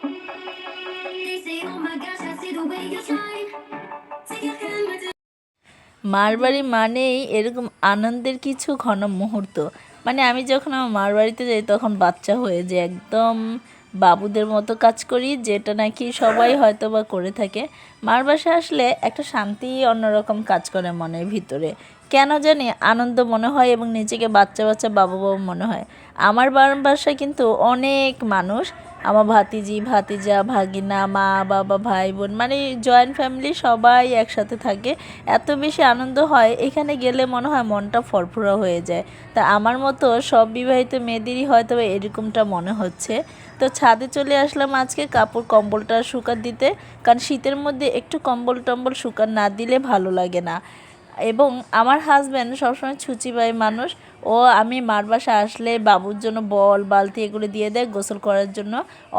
They say, oh my gosh, I see the way you shine. Take your camera to Marwari মানেই এরকম আনন্দের কিছু ঘন মুহূর্ত। মানে আমি যখন আমার মার বাড়িতে যাই তখন বাচ্চা হয়ে যে একদম বাবুদের মতো কাজ করি, যেটা নাকি সবাই হয়তো বা করে থাকে। মার বাসায় আসলে একটা শান্তি অন্যরকম কাজ করে মনের ভিতরে, কেন জানি আনন্দ মনে হয় এবং নিজেকে বাচ্চা বাচ্চা বাবা বাবা মনে হয়। আমার বাসায় কিন্তু অনেক মানুষ, আমার ভাতিজি ভাতিজা ভাগিনা মা বাবা ভাই বোন, মানে জয়েন্ট ফ্যামিলি সবাই একসাথে থাকে। এত বেশি আনন্দ হয় এখানে গেলে, মনে হয় মনটা ফরফরা হয়ে যায়। তা আমার মতো সব বিবাহিত মেয়েদেরই হয়তো এরকমটা মনে হচ্ছে। তো ছাদে চলে আসলাম আজকে কাপড় কম্বলটা শুকাতে দিতে, কারণ শীতের মধ্যে একটু কম্বল টম্বল শুকান না দিলে ভালো লাগে না। এবং আমার হাজব্যান্ড সবসময় ছুচিবাই মানুষ। ও আমি মার বাসায় আসলে বাবুর জন্য বল বালতি এগুলো দিয়ে দেয় গোসল করার জন্য।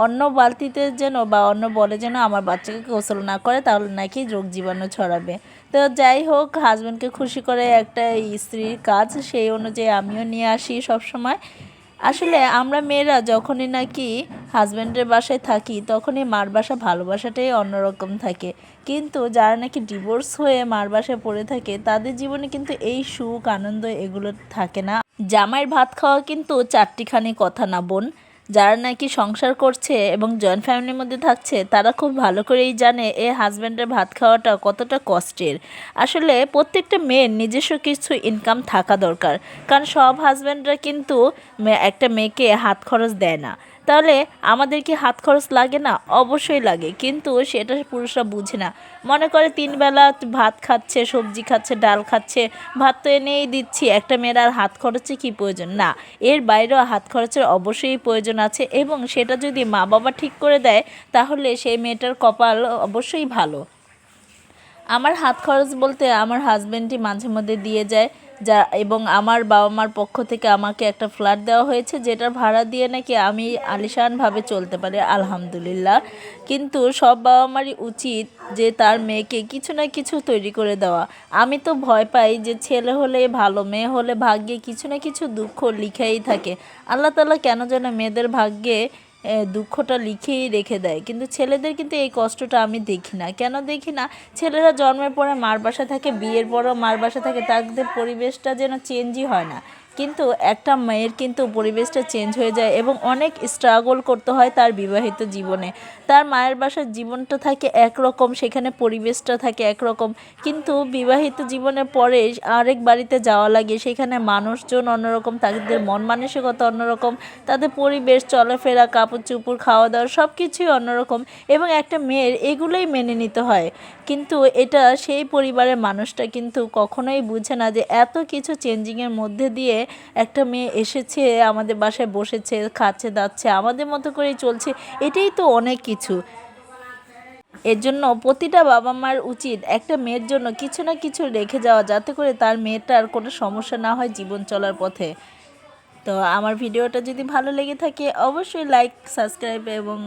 অন্য বালতিতে যেন বা অন্য বলে যেন আমার বাচ্চাকে গোসল না করে, তাহলে নাকি রোগ জীবাণু ছড়াবে। তো যাই হোক, হাজব্যান্ডকে খুশি করে একটা স্ত্রীর কাজ, সেই অনুযায়ী আমিও নিয়ে আসি সব সময়। আসলে আমরা মেয়েরা যখনই নাকি হাজব্যান্ডের বাসায় থাকি তখনই মার বাসা ভালোবাসাটাই অন্যরকম থাকে। কিন্তু যারা নাকি ডিভোর্স হয়ে মার বাসায় পড়ে থাকে তাদের জীবনে কিন্তু এই সুখ আনন্দ এগুলো থাকে না। জামাইয়ের ভাত খাওয়া কিন্তু চারটিখানি কথা না বোন। যারা নাকি সংসার করছে এবং জয়েন্ট ফ্যামিলির মধ্যে থাকছে তারা খুব ভালো করেই জানে এ হাজব্যান্ডের ভাত খাওয়াটা কতটা কষ্টের। আসলে প্রত্যেকটা মেয়ের নিজস্ব কিছু ইনকাম থাকা দরকার, কারণ সব হাজব্যান্ডরা কিন্তু একটা মেয়েকে হাত খরচ দেয় না। তাহলে আমাদের কি হাত খরচ লাগে না? অবশ্যই লাগে, কিন্তু সেটা পুরুষরা বুঝে না। মনে করে 3 বেলা ভাত খাচ্ছে, সবজি খাচ্ছে, ডাল খাচ্ছে, ভাত তো এনেই দিচ্ছি, একটা মেয়ের আর হাত খরচে কী প্রয়োজন? না, এর বাইরেও হাত খরচের অবশ্যই প্রয়োজন আছে, এবং সেটা যদি মা বাবা ঠিক করে দেয় তাহলে সেই মেয়েটার কপাল অবশ্যই ভালো। আমার হাত খরচ বলতে আমার হাজব্যান্ডই মাঝে মধ্যে দিয়ে যায়, যা এবং আমার বাবা মার পক্ষ থেকে আমাকে একটা ফ্ল্যাট দেওয়া হয়েছে, যেটার ভাড়া দিয়ে নাকি আমি আলিশানভাবে চলতে পারি আলহামদুলিল্লাহ। কিন্তু সব বাবা মারই উচিত যে তার মেয়েকে কিছু না কিছু তৈরি করে দেওয়া। আমি তো ভয় পাই যে ছেলে হলে ভালো, মেয়ে হলে ভাগ্যে কিছু না কিছু দুঃখ লিখাই থাকে। আল্লাহ তাআলা কেন যেন মেয়েদের ভাগ্যে দুঃখটা লিখেই রেখে দেয়, কিন্তু ছেলেদের কিন্তু এই কষ্টটা আমি দেখি না। কেন দেখি না? ছেলেরা জন্মের পরে মার বাসায় থাকে, বিয়ের পরও মার বাসায় থাকে, তাদের পরিবেশটা যেন চেঞ্জই হয় না। কিন্তু একটা মেয়ের কিন্তু পরিবেশটা চেঞ্জ হয়ে যায় এবং অনেক স্ট্রাগল করতে হয় তার বিবাহিত জীবনে। তার মায়ের বাসার জীবনটা থাকে একরকম, সেখানে পরিবেশটা থাকে একরকম, কিন্তু বিবাহিত জীবনের পরে আরেক বাড়িতে যাওয়া লাগে, সেখানে মানুষজন অন্যরকম, তাদের মন মানসিকতা অন্যরকম, তাদের পরিবেশ চলাফেরা কাপড় চোপড় খাওয়া দাওয়া সব কিছুই অন্যরকম, এবং একটা মেয়ের এগুলোই মেনে নিতে হয়। কিন্তু এটা সেই পরিবারের মানুষটা কিন্তু কখনোই বুঝে না যে এত কিছু চেঞ্জিংয়ের মধ্যে দিয়ে একটা মেয়ে এসেছে, আমাদের বাসায় বসেছে, খাচ্ছে দাচ্ছে, আমাদের মতো করেই চলছে, এটাই তো অনেক কিছু। এর জন্য প্রতিটা বাবা মার উচিত একটা মেয়ের জন্য কিছু না কিছু রেখে যাওয়া, যাতে করে তার মেয়েটার কোনো সমস্যা না হয় জীবন চলার পথে। তো আমার ভিডিওটা যদি ভালো লেগে থাকে অবশ্যই লাইক সাবস্ক্রাইব এবং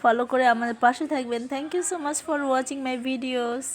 ফলো করে আমাদের পাশে থাকবেন। Thank you so much for watching my videos.